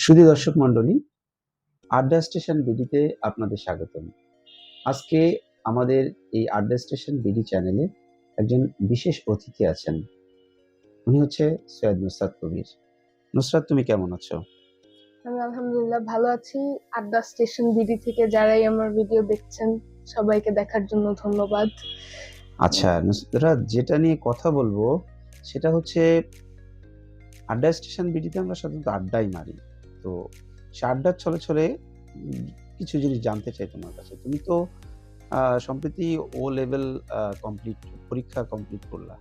সুধী দর্শক মণ্ডলী, আড্ডা স্টেশন বিডিতে আপনাদের স্বাগতম। আজকে আমাদের এই আড্ডা স্টেশন বিডি চ্যানেলে একজন বিশেষ অতিথি আছেন। উনি হচ্ছে সৈয়দ নুসরাত কবির। নুসরাত, তুমি কেমন আছো? আমি আলহামদুলিল্লাহ ভালো আছি। আড্ডা স্টেশন বিডি থেকে যারাই আমার ভিডিও দেখছেন সবাইকে দেখার জন্য ধন্যবাদ। আচ্ছা নুসরাত, যেটা নিয়ে কথা বলবো সেটা হচ্ছে আড্ডা স্টেশন বিডিতে আমরা সাধারণত আড্ডাই মারি। তো সে আড্ডার ছলে ছলে কিছু জিনিস জানতে চাই তোমার কাছে। তুমি তো সম্প্রতি ও লেভেল পরীক্ষা কমপ্লিট করলা।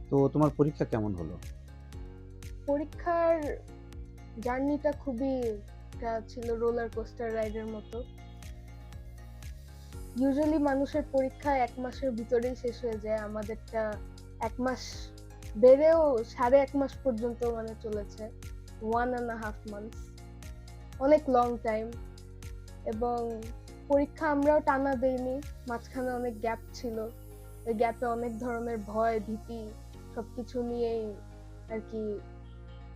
তো তোমার পরীক্ষা কেমন হলো? পরীক্ষার জার্নিটা খুবই ছিল রোলার কোস্টার রাইডের মতো। ইউজুয়ালি মানুষের পরীক্ষা 1 মাসের ভিতরেই শেষ হয়ে যায়, আমাদেরটা 1 মাস বেড়েও 1.5 মাস পর্যন্ত মানে চলেছে, 1.5 months, অনেক লং টাইম। এবং পরীক্ষা আমরাও টানা দেইনি, মাঝখানে অনেক গ্যাপ ছিল। ওই গ্যাপে অনেক ধরনের ভয় ভীতি সবকিছু নিয়েই আর কি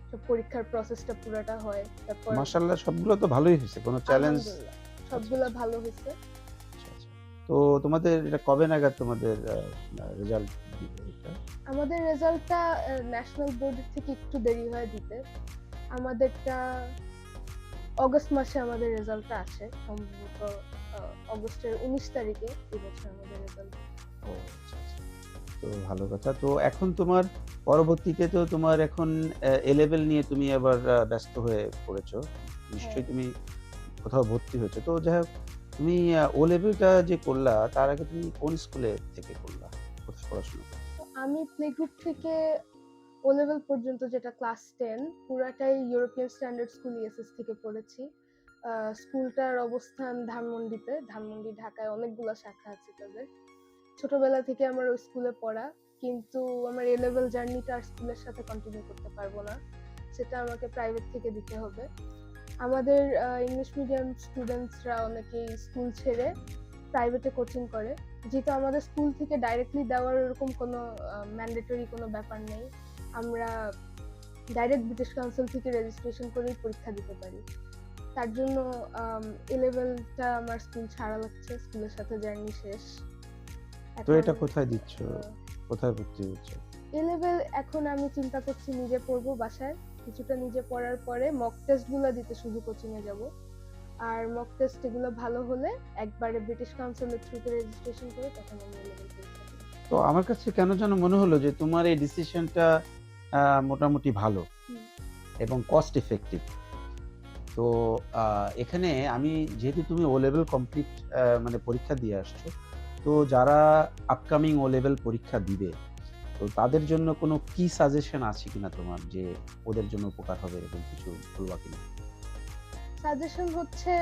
সব পরীক্ষার প্রসেসটা পুরোটা হয়। তারপর মাশাআল্লাহ, সবগুলো তো ভালোই হয়েছে, কোনো চ্যালেঞ্জ? আলহামদুলিল্লাহ সবগুলো ভালো হয়েছে। আচ্ছা আচ্ছা। তো তোমাদের এটা কবে নাগাদ তোমাদের রেজাল্ট দিবে এটা? আমাদের রেজাল্টটা ন্যাশনাল বোর্ডের থেকে একটু দেরি হয় দিতে। আমাদেরটা অগস্ট মাসে আমাদের রেজাল্টটা আসে, সম্ভবত অগস্টের 19 তারিখে এই বছর আমাদের রেজাল্ট। ও আচ্ছা আচ্ছা। তো ভালো কথা। তো এখন তোমার পরবর্তীতে তো তোমার এখন এ লেভেল নিয়ে তুমি আবার ব্যস্ত হয়ে পড়েছো। নিশ্চয়ই তুমি কোথাও ভর্তি হয়েছো। তো যাই হোক, তুমি ও লেভেলটা যে করলা তার আগে তুমি কোন স্কুলে থেকে করলা? কোথায় পড়াশোনা করলে? তো আমি প্লে গ্রুপ থেকে ও লেভেল পর্যন্ত, যেটা ক্লাস 10, পুরাটাই ইউরোপিয়ান স্ট্যান্ডার্ড স্কুল ইএসএস থেকে পড়েছি। স্কুলটার অবস্থান ধানমন্ডিতে। ধানমন্ডি ঢাকায় অনেকগুলো শাখা আছে তাদের। ছোটবেলা থেকে আমার ওই স্কুলে পড়া, কিন্তু আমার এ লেভেল জার্নিটা আর স্কুলের সাথে কন্টিনিউ করতে পারবো না, সেটা আমাকে প্রাইভেট থেকে দিতে হবে। আমাদের ইংলিশ মিডিয়াম স্টুডেন্টসরা অনেকেই স্কুল ছেড়ে প্রাইভেটে কোচিং করে, যেহেতু আমাদের স্কুল থেকে ডাইরেক্টলি দেওয়ার এরকম কোনো ম্যান্ডেটরি কোনো ব্যাপার নেই। আমরা ডাইরেক্ট ব্রিটিশ কাউন্সিল থেকে রেজিস্ট্রেশন করেই পরীক্ষা দিতে পারি। তার জন্য এ লেভেলটা আমার স্কুল ছাড়া লাগছে, স্কুলের সাথে জার্নি শেষ। তো এখন এটা কোথায় দিচ্ছ? কোথায় ভর্তি হচ্ছ? এ লেভেল এখন আমি চিন্তা করছি নিজে পড়বো বাসায়, কিছুটা নিজে পড়ার পরে মক টেস্ট গুলো দিতে শুধু কোচিং এ যাব। আর মক টেস্ট এগুলো ভালো হলে একবারে ব্রিটিশ কাউন্সিলের থ্রুতে রেজিস্ট্রেশন করে তখন আমি এ লেভেল পরীক্ষা দেব। তো আমার কাছে কেন যেন মনে হলো যে তোমার এই ডিসিশনটা মোটামুটি ভালো এবং কস্ট ইফেক্টিভ। তো এখানে আমি যেহেতু তুমি ও লেভেল কমপ্লিট মানে পরীক্ষা দিয়ে আসছো, তো যারা আপকামিং ও লেভেল পরীক্ষা দিবে, তো তাদের জন্য কোনো কি সাজেশন আছে কিনা তোমার, যে ওদের জন্য উপকার হবে এরকম কিছু বলবা কিনা? সাজেশন হচ্ছে,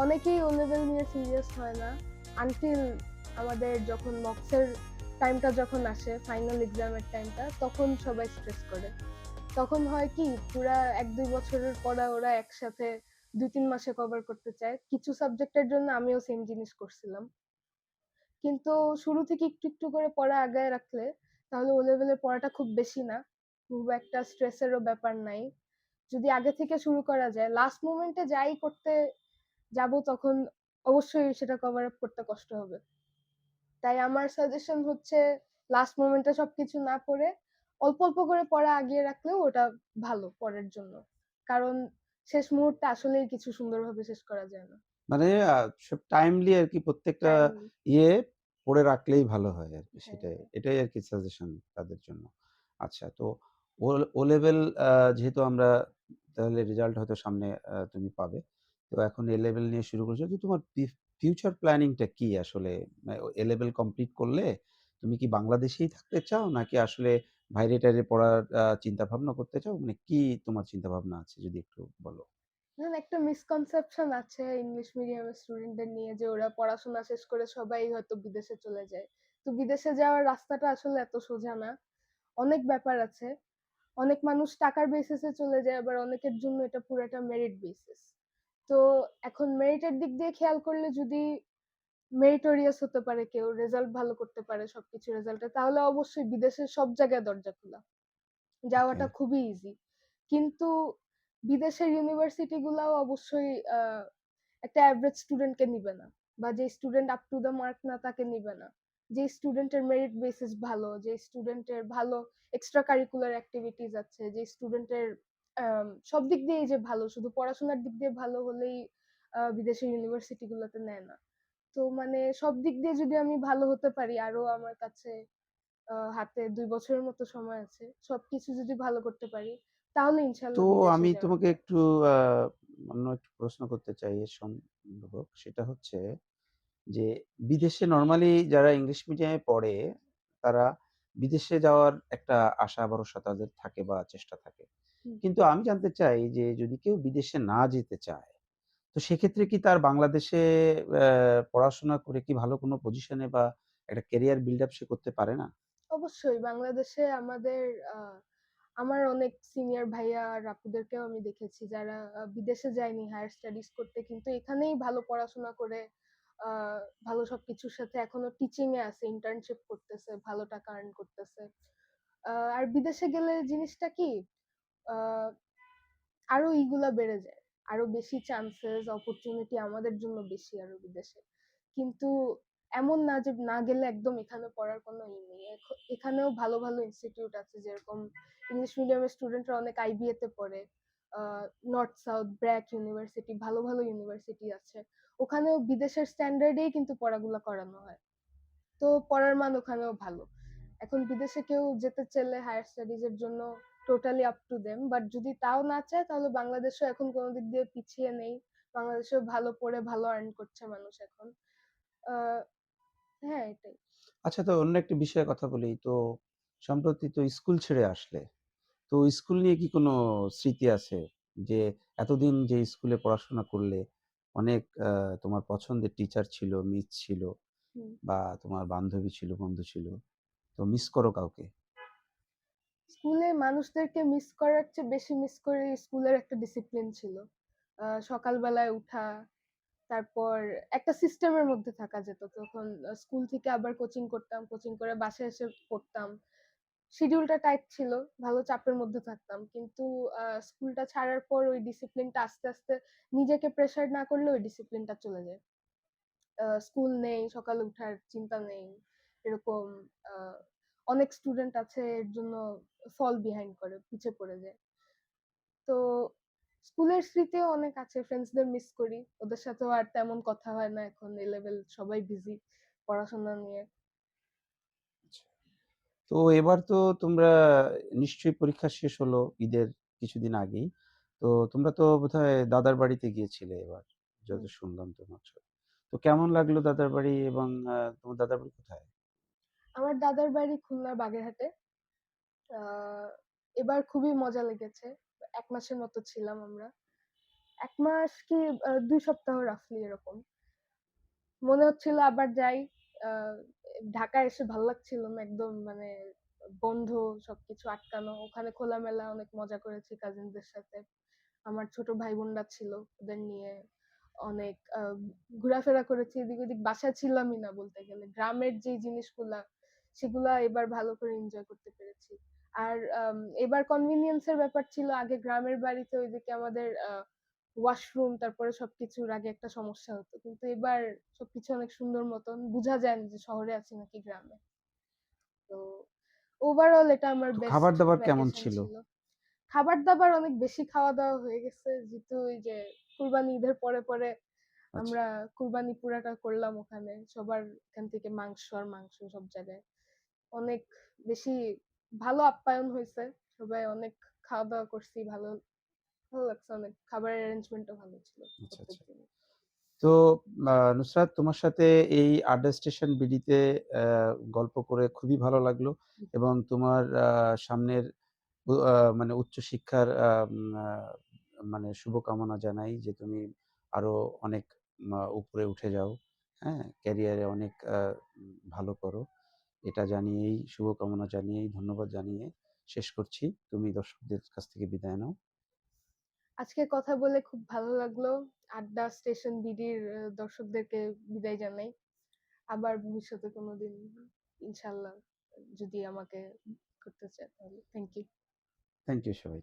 অনেকেই ও লেভেল নিয়ে সিরিয়াস হয় না আনটিল আমাদের যখন মক্সের টাইমটা যখন আসে, ফাইনাল এক্সামের টাইমটা, তখন সবাই স্ট্রেস করে। তখন হয় কি, পুরা 1-2 বছরের পড়া ওরা একসাথে 2-3 মাসে কভার করতে চায়। কিছু সাবজেক্টের জন্য আমিও সেম জিনিস করছিলাম। কিন্তু শুরু থেকে একটু একটু করে পড়া আগায় রাখলে তাহলে ও লেভেলের পড়াটা খুব বেশি না, খুব একটা স্ট্রেসেরও ব্যাপার নাই। যদি আগে থেকে শুরু করা যায়, লাস্ট মোমেন্টে যাই করতে যাব তখন অবশ্যই সেটা কভার আপ করতে কষ্ট হবে। তাই আমার সাজেশন হচ্ছে, লাস্ট মোমেন্টে সবকিছু না পড়ে অল্প অল্প করে পড়া আগিয়ে রাখলেও ওটা ভালো পরের জন্য। কারণ শেষ মুহূর্তে আসলেই কিছু সুন্দরভাবে শেষ করা যায় না। মানে সব টাইমলি আর কি প্রত্যেকটা টাইমলি। ইয়ে পড়ে রাখলেই ভালো হয় আর কি, হ্যাঁ। সেটাই এটাই আর কি সাজেশন তাদের জন্য। আচ্ছা, তো ও ও লেভেল যেহেতু আমরা, তাহলে রেজাল্ট হয়তো সামনে তুমি পাবে। তো এখন এ লেভেল নিয়ে শুরু করেছো, তো তোমার ফিউচার প্ল্যানিংটা কি আসলে? এ লেভেল কমপ্লিট করলে তুমি কি বাংলাদেশেই থাকতে চাও, নাকি আসলে বাইরে টাইরে পড়ার চিন্তা ভাবনা করতে চাও? মানে কি তোমার চিন্তা ভাবনা আছে, যদি একটু বলো? একটা মিসকনসেপশন আছে ইংলিশ মিডিয়ামের স্টুডেন্টদের নিয়ে, যে ওরা পড়াশোনা শেষ করে সবাই হয়তো বিদেশে চলে যায়। তো বিদেশে যাওয়ার রাস্তাটা আসলে এত সোজা না, অনেক ব্যাপার আছে। অনেক মানুষ টাকার বেসিসে চলে যায়, আবার অনেকের জন্য এটা পুরোটা মেরিট বেসিস। তো এখন মেরিটের দিক দিয়ে খেয়াল করলে, যদি মেরিটোরিয়াস হতে পারে কেউ, রেজাল্ট ভালো করতে পারে সবকিছু রেজাল্টে, তাহলে অবশ্যই বিদেশের সব জায়গায় দরজা খোলা, ওকে। যাওয়াটা খুবই ইজি। কিন্তু বিদেশের ইউনিভার্সিটি গুলাও অবশ্যই একটা এভারেজ স্টুডেন্টকে নিবে না, বা যে student up to the mark না তাকে নিবে না। যে স্টুডেন্টের মেরিট বেসিস ভালো, যে স্টুডেন্টের ভালো এক্সট্রা কারিকুলার অ্যাক্টিভিটিস আছে, যে স্টুডেন্টের সব দিক দিয়েই যে ভালো, শুধু পড়াশোনার দিক দিয়ে ভালো হলেই বিদেশের ইউনিভার্সিটি গুলোতে নেয় না। তো মানে সব দিক দিয়ে যদি আমি ভালো হতে পারি, আরো আমার কাছে হাতে ২ বছরের মতো সময় আছে। সবকিছু যদি ভালো করতে পারি, তাহলে তো ইনশাআল্লাহ বিদেশে আমি যাওয়ার তোমাকে প্ল্যান। একটু আ অন্য একটু প্রশ্ন করতে চাই এর সম্পর্ক। সেটা হচ্ছে যে বিদেশে নরমালি যারা ইংলিশ মিডিয়ামে পড়ে, তারা বিদেশে যাওয়ার একটা আশা ভরসা তাদের থাকে বা চেষ্টা থাকে। হুম। কিন্তু আমি জানতে চাই যে যদি কেউ বিদেশে না যেতে চায়, তো সেক্ষেত্রে কি তার বাংলাদেশে পড়াশোনা করে কি ভালো কোনো পজিশনে বা একটা ক্যারিয়ার বিল্ড আপ সে করতে পারে না? অবশ্যই বাংলাদেশে আমাদের আ আমার অনেক সিনিয়র ভাইয়া আর আপুদেরকেও আমি দেখেছি যারা বিদেশে যায়নি হায়ার স্টাডিজ করতে, কিন্তু এখানেই ভালো পড়াশোনা করে আ ভালো সবকিছুর সাথে এখনো টিচিং এ আছে, ইন্টার্নশিপ করতেছে, ভালো টাকা আর্ন করতেছে। আর বিদেশে গেলে জিনিসটা কি, আ আরো ইগুলা বেড়ে যায়। আরো বেশি চান্সেস, অপরচুনিটি আমাদের জন্য বেশি আরো বিদেশে। কিন্তু এমন না যে না গেলে একদম এখানে পড়ার কোনো নেই। এখানেও ভালো, ভালো ইনস্টিটিউট আছে, যেরকম ইংলিশ মিডিয়ামের স্টুডেন্টরা অনেক আইবিএ তে পড়ে। আ নর্থ সাউথ, ব্র্যাক ইউনিভার্সিটি, ভালো, ভালো ইউনিভার্সিটি আছে। ওখানেও বিদেশের স্ট্যান্ডার্ডেই কিন্তু পড়াগুলা করানো হয়। তো পড়ার মান ওখানেও ভালো। এখন বিদেশে কেউ যেতে চাইলে হায়ার স্টাডিজ এর জন্য totally up to them. But যদি তাও না চায়, তাহলে বাংলাদেশও এখন কোন দিক দিয়ে পিছিয়ে নেই। বাংলাদেশেও ভালো পড়ে ভালো আর্ন করছে মানুষ এখন। আ হ্যাঁ, এটাই। আচ্ছা, তো অন্য একটি বিষয়ে কথা বলি। তো সম্প্রতি তো স্কুল ছেড়ে আসলে। তো স্কুল নিয়ে কি কোনো স্মৃতি আছে? যে এতদিন যে স্কুলে পড়াশোনা করলে, অনেক তোমার পছন্দের টিচার ছিল, মিস ছিল হুম। বা তোমার বান্ধবী ছিল, বন্ধু ছিল। তো মিস করো কাউকে? স্কুলে মানুষদেরকে মিস করার চেয়ে বেশি মিস করি স্কুলের একটা ডিসিপ্লিন ছিল। সকালবেলায় উঠা, তারপর একটা সিস্টেমের মধ্যে থাকা যেত। তখন স্কুল থেকে আবার কোচিং করতাম, কোচিং করে বাসায় এসে পড়তাম। শিডিউলটা টাইট ছিল, ভালো চাপের মধ্যে থাকতাম। কিন্তু স্কুলটা ছাড়ার পর ওই ডিসিপ্লিনটা আস্তে, আস্তে নিজেকে প্রেশার না করলে ওই ডিসিপ্লিনটা চলে যায়। স্কুল নেই, সকালে উঠার চিন্তা নেই। এরকম আ অনেক স্টুডেন্ট আছে এর জন্য ফল বিহাইন্ড করে, পিছে পড়ে যায়। তো স্কুলের স্মৃতিও অনেক আছে। ফ্রেন্ডসদের মিস করি। ওদের সাথেও আর তেমন কথা হয় না এখন। এ লেভেল সবাই বিজি পড়াশোনা নিয়ে। তো এবার তো তোমরা নিশ্চয়ই পরীক্ষা শেষ হলো ঈদের কিছুদিন আগেই। তো তোমরা তো বোধহয় দাদার বাড়িতে গিয়েছিলে এবার, যত হুম। শুনলাম তোমার। তো কেমন লাগলো দাদার বাড়ি এবং তোমার দাদার বাড়ি কোথায়? আমার দাদার বাড়ি খুলনার বাগেরহাটে। আ এবার খুবই মজা লেগেছে। ১ মাসের মতো ছিলাম আমরা। ১ মাস কি ২ সপ্তাহ রাফলি এরকম। মনে হচ্ছিল আবার যাই। আ ঢাকায় এসে ভাল লাগছিল না একদম, মানে বন্ধ, সবকিছু আটকানো। ওখানে খোলামেলা অনেক মজা করেছি কাজিনদের সাথে। আমার ছোট ভাই-বোনরা ছিল, ওদের নিয়ে অনেক ঘোরাফেরা করেছি। এদিক ওদিক, বাসায় ছিলামই না বলতে গেলে। গ্রামের যে জিনিসগুলা, সেগুলা এবার ভালো করে এনজয় করতে পেরেছি। আর এবার কনভেনিয়েন্স এর ব্যাপার ছিল। আগে গ্রামের বাড়িতে ওইদিকে আমাদের ওয়াশরুম, তারপরে সবকিছুর আগে একটা সমস্যা হতো। কিন্তু এবার সবকিছু অনেক সুন্দর মতন বুঝা যায় না যে শহরে আছি নাকি গ্রামে। তো ওভারঅল এটা আমার তো বেস্ট খাবার-দাবার কেমন ভ্যাকেশন ছিল? ছিল। খাবার-দাবার অনেক বেশি খাওয়া-দাওয়া হয়ে গেছে। যেহেতু ওই যে কুরবানি ঈদের পরে, পরে আচ্ছা, আমরা কুরবানি পুরাটা করলাম ওখানে। সবার এখান থেকে মাংস আর মাংস সব জায়গায়। অনেক বেশি ভালো আপ্যায়ন হইছে। সবাই অনেক খাওয়া-দাওয়া করছি। ভালো, ভালো লাগছে অনেক। খাবারের অ্যারেঞ্জমেন্টও ভালো ছিল আচ্ছা, আচ্ছা। প্রত্যেকদিনই। তো নুসরাত, তোমার সাথে এই আড্ডা স্টেশন বিডিতে গল্প করে খুবই ভালো লাগলো এবং তোমার সামনের মানে উচ্চশিক্ষার আ মানে শুভকামনা জানাই যে তুমি আরো অনেক উপরে উঠে যাও। হ্যাঁ? ক্যারিয়ারে অনেক ভালো করো। এটা জানিয়েই, শুভকামনা জানিয়েই, ধন্যবাদ জানিয়ে শেষ করছি। তুমি দর্শকদের কাছ থেকে বিদায় নাও। আজকে কথা বলে খুব ভালো লাগলো। আড্ডা স্টেশন বিডির দর্শকদেরকে বিদায় জানাই। আবার ভবিষ্যতে কোনোদিন ইনশাআল্লাহ যদি আমাকে করতে চায় তাহলে। Thank you. থ্যাংক ইউ সবাই।